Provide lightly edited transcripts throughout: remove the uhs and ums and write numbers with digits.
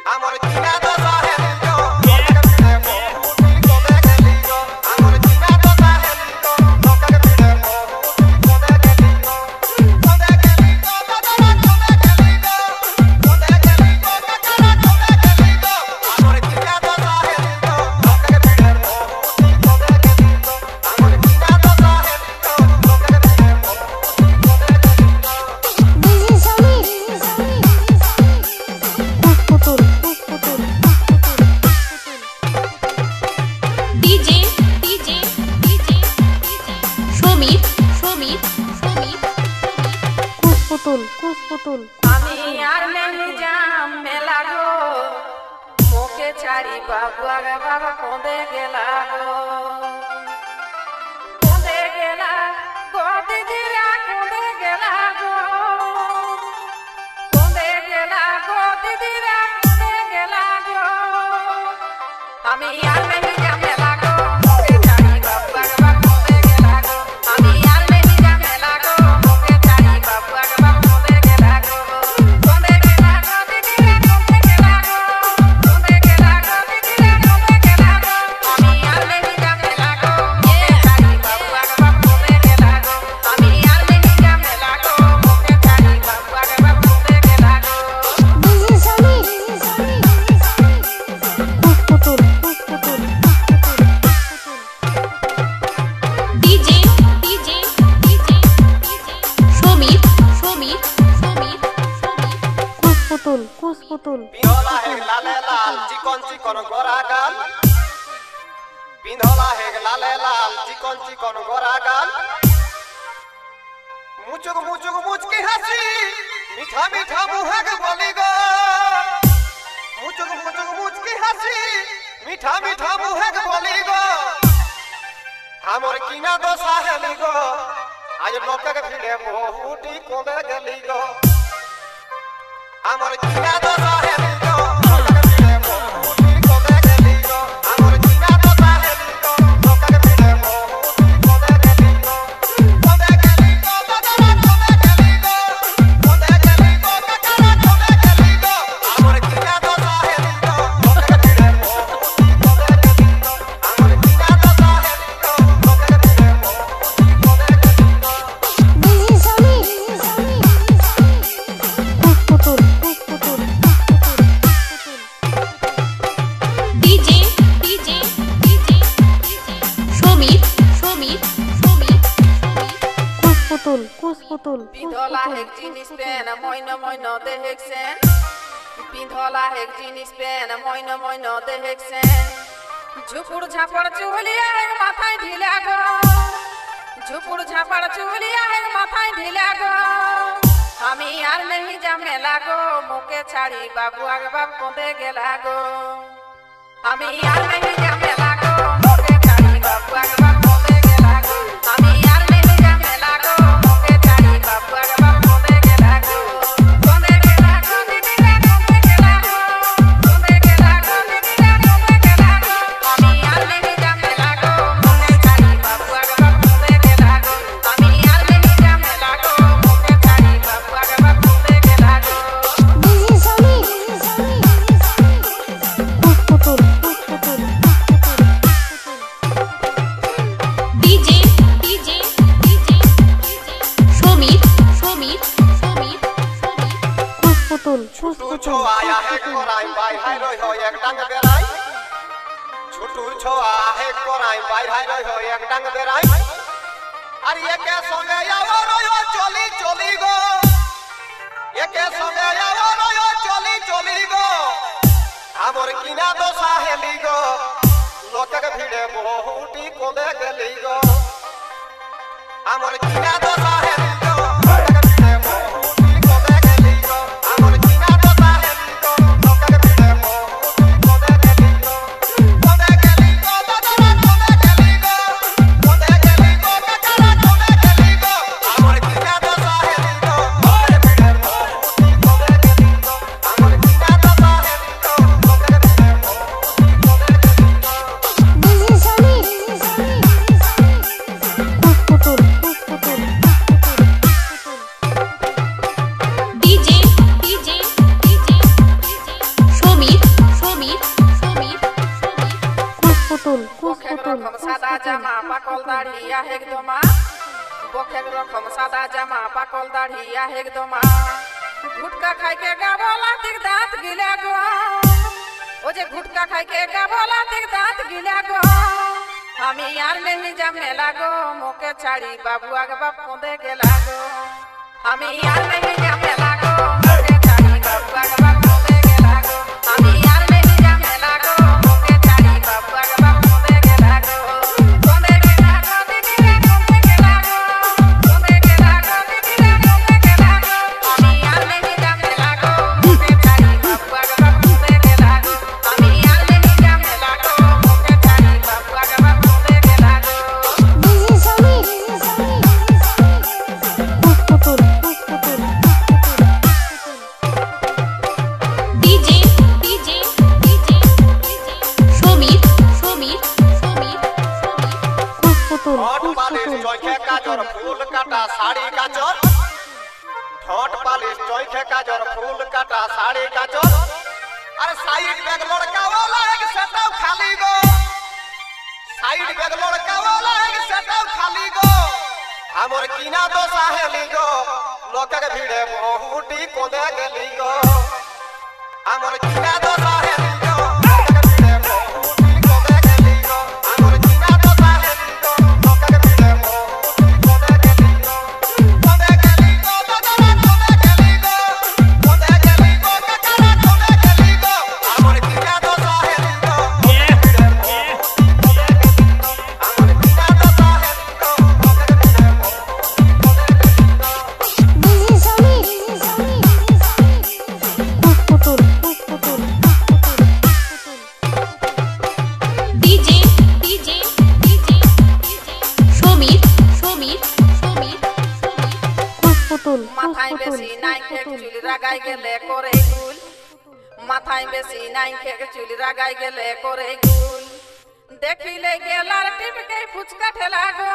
Amor china to sahelito, loca que pide mohuti kode gelito. Amor china to sahelito, loca que pide mohuti kode gelito. Kode gelito, tatara kode gelito. Kode gelito, tatara kode gelito. Amor china to sahelito, loca que pide mohuti kode gelito. Amor china to sahelito, loca que pide mohuti kode gelito. Putul আমি আর নেই যাম মেলা গো মুখে ছাড়ি বাবু আগে বাবা কোঁদে গেলা গো কোঁদে গেলা গো দিদিরা কোঁদে গেলা গো কোঁদে গেলা গো দিদিরা কোঁদে গেলা গো আমি আর নেই যাম মেলা গো মুখে ছাড়ি বাবু আগে বাবা কোঁদে গেলা গো আমি আর নেই যাম মেলা গো মুখে ছাড়ি বাবু আগে বাবা কোঁদে গেলা গো কোঁদে গেলা গো দিদিরা কোঁদে গেলা গো কোঁদে গেলা গো দিদিরা কোঁদে গেলা গো আমি আর নেই যাম মেলা গো মুখে ছাড়ি বাবু আগে বাবা কোঁদে গেলা গো আমি আর নেই যাম মেলা গো মুখে ছাড়ি বাবু আগে বাবা কোঁদে গেলা গো पुतुल पिंधोला है लाले लाल चिकन चिकन गोरा गाल पिंधोला है लाले लाल चिकन चिकन गोरा गाल मुचुक मुचकी हंसी मीठा मीठा मुँह के बोली गो मुचुक मुचकी हंसी मीठा मीठा मुँह के बोली गो हमर कीना दो साहेली गो आज लोक के भिड़े मोहुटी कोंदे गली गो Amor china to sahelito, loca que pide mohuti kode gelito. Amor china to sahelito, loca que pide mohuti kode gelito. Kode gelito, tatara kode gelito. Kode gelito, tatara kode gelito. Amor china to sahelito, loca que pide mohuti kode gelito. Amor china to sahelito, loca que pide mohuti kode gelito. Putul पिंधोला एक जीनिस PAN Moin देखेक्सेन पिंधोला एक जीनिस PAN Moin देखेक्सेन झुपुर झापड़ चुलिया एक माथाय ढिला गो झुपुर झापड़ चुलिया एक माथाय ढिला गो আমি আর নেই যাম মেলা গো মুখে ছাড়ি বাবু আগে বাপ কোঁদে গেলা গো আমি আর নেই যাম মেলা গো মুখে ছাড়ি বাবু আগে বাপ কোঁদে গেলা গো আমি আর নেই যাম মেলা গো মুখে ছাড়ি বাবু আগে বাপ কোঁদে গেলা গো কোঁদে গেলা গো দিদিরা কোঁদে গেলা গো কোঁদে গেলা গো দিদিরা কোঁদে গেলা গো আমি আর নেই যাম মেলা গো মুখে ছাড়ি বাবু আগে বাপ কোঁদে গেলা গো আমি আর নেই যাম মেলা গো মুখে ছাড়ি বাবু আগে বাপ কোঁদে গেলা গো छोटू छो आया है कोराई बाई हाय रोय हो एक डंग बेराई छोटू छो आया है कोराई बाई हाय रोय हो एक डंग बेराई अरे ये के संगे आयो रोयो चली चली गो ये के संगे आयो रोयो चली चली गो हमर किना दो साहेली गो लोक के भिड़े मोहुटी कोंदे गली गो हमर किना दो साहेली गो लोक के भिड़े मोहुटी कोंदे गली गो हमर किना दो साहेली गो लोक के भिड़े मोहुटी कोंदे गली गो कोंदे गली गो tatara कोंदे गली गो कोंदे गली गो tatara कोंदे गली गो हमर किना दो साहेली गो लोक के भिड़े मोहुटी कोंदे गली गो हमर किना दो साहेली गो लोक के भिड़े मोहुटी कोंदे गली गो पुतुल একদম বখের রকম সাদা জামা পাকল দাড়িয়া একদম গুটকা খাইকে গাবলা দিক দাঁত গিলা গো ও যে গুটকা খাইকে গাবলা দিক দাঁত গিলা গো আমি আর নেহি জামে লাগো মোকে ছাড়ি বাবু আগে বাপ কোঁদে গেলা গো আমি আর নেহি জামে লাগো মোকে ছাড়ি বাবু আগে বাপ কোঁদে গেলা গো আমি আর নেহি জামে লাগো মোকে ছাড়ি বাবু আগে বাপ কোঁদে গেলা গো কোঁদে গেলা গো দিদি রে কোঁদে গেলা গো কোঁদে গেলা গো দিদি রে কোঁদে গেলা গো আমি আর নেহি জামে লাগো মোকে ছাড়ি বাবু আগে বাপ কোঁদে গেলা গো আমি আর নেহি জামে লাগো মোকে ছাড়ি বাবু আগে বাপ কোঁদে গেলা গো ঠোঁট পালিশ চোখে কাজর ফুল কাটা শাড়ি কাচর ঠোঁট পালিশ চোখে কাজর ফুল কাটা শাড়ি কাচর আরে সাইড ব্যাগ লড়কা वाला एक सेटअप खाली गो साइड बैग लड़का वाला एक सेटअप खाली गो हमर किना तो साहेली गो लोक के भीड़े बहुटी कोदे गेली गो हमर किना तो साहेली गो लोक के भीड़े बहुटी कोदे गेली गो हमर किना तो साहेली गो लोक के भीड़े बहुटी कोदे गेली गो कोदे गेली गो दादा कोदे गेली गो कोदे गेली गो काका कोदे गेली गो हमर किना तो साहेली गो মাথায় বেশি নাই খেক চুল রাগাই গেলে করে গুল মাথায় বেশি নাই খেক চুল রাগাই গেলে করে গুল দেখিলে গেলার টিপকে ফুচকা ঠেলা গো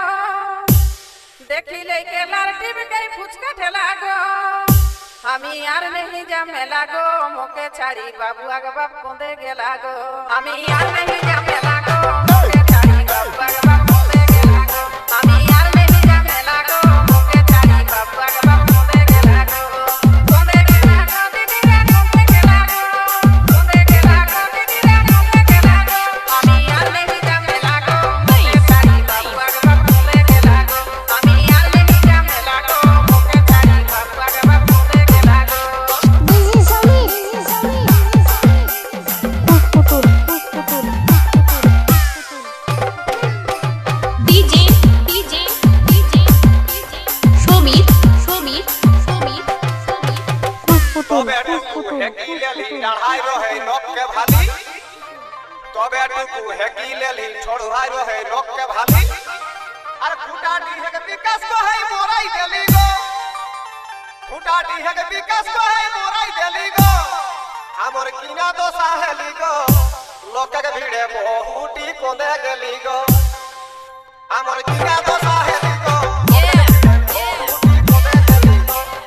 দেখিলে গেলার টিপকে ফুচকা ঠেলা গো আমি আর নেহি জামে লাগো মোকে ছাড়ি বাবু আগে বাপ কোঁদে গেলা গো আমি আর নেহি জামে লাগো মোকে ছাড়ি বাবু আগে বাপ কোঁদে গেলা গো আমি আর নেহি জামে লাগো মোকে ছাড়ি বাবু আগে বাপ কোঁদে গেলা গো কোঁদে গেলা গো দিদি রে কোঁদে গেলা গো কোঁদে গেলা গো দিদি রে কোঁদে গেলা গো আমি আর নেহি জামে লাগো মোকে ছাড়ি বাবু আগে বাপ কোঁদে গেলা গো আমি আর নেহি জামে লাগো মোকে ছাড়ি বাবু আগে বাপ কোঁদে গেলা গো लड़ाई रहे नोक के भाली तबे टुकू हेकी लेली छोड़ाई रहे नोक के भाली अरे फूटा डी है के विकास को है मोराई देली गो फूटा डी है के विकास को है मोराई देली गो हमर किना तो साहेली गो लोक के भीड़े बहुटी कोदे गेली गो हमर किना तो साहेली गो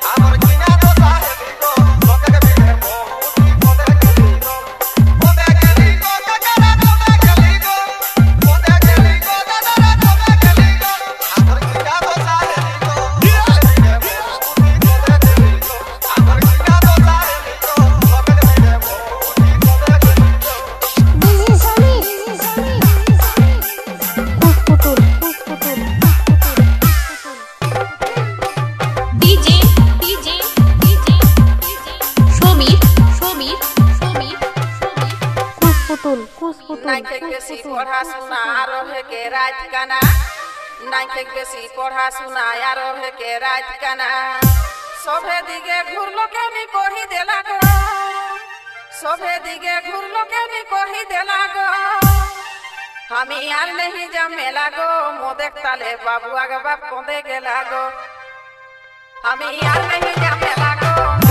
हमर किना तो साहेली गो लोक के भीड़े बहुटी कोदे गेली गो कोदे गेली गो काका कोदे गेली गो कोदे गेली गो दादा कोदे गेली गो हमर किना तो साहेली गो भीड़े बहुटी कोदे गेली गो हमर किना तो साहेली गो लोक के भीड़े बहुटी कोदे गेली गो नाइके बेसी पढ़ा सुना रहे के रात काना नाइके बेसी पढ़ा सुना रहे के रात काना सभे दिगे घुरलो के नी कही देला गो सभे दिगे घुरलो के नी कही देला गो हमी यार नहीं जमे लागो मो देखताले बाबू आगे बाप कोंदे गेला गो हमी यार नहीं जमे लागो